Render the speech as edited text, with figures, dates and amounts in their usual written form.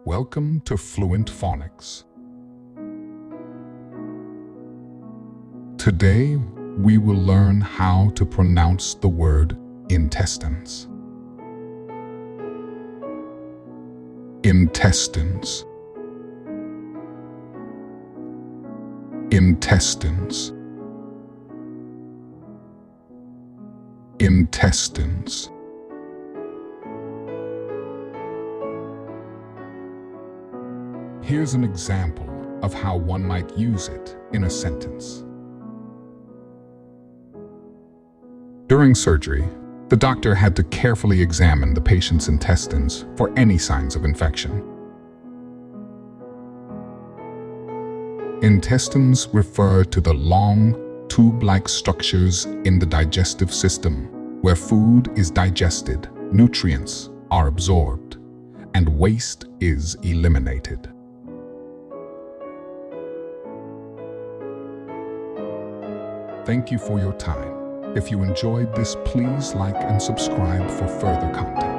Welcome to Fluent Phonics. Today, we will learn how to pronounce the word intestines. Intestines. Intestines. Intestines. Here's an example of how one might use it in a sentence. During surgery, the doctor had to carefully examine the patient's intestines for any signs of infection. Intestines refer to the long, tube-like structures in the digestive system where food is digested, nutrients are absorbed, and waste is eliminated. Thank you for your time. If you enjoyed this, please like and subscribe for further content.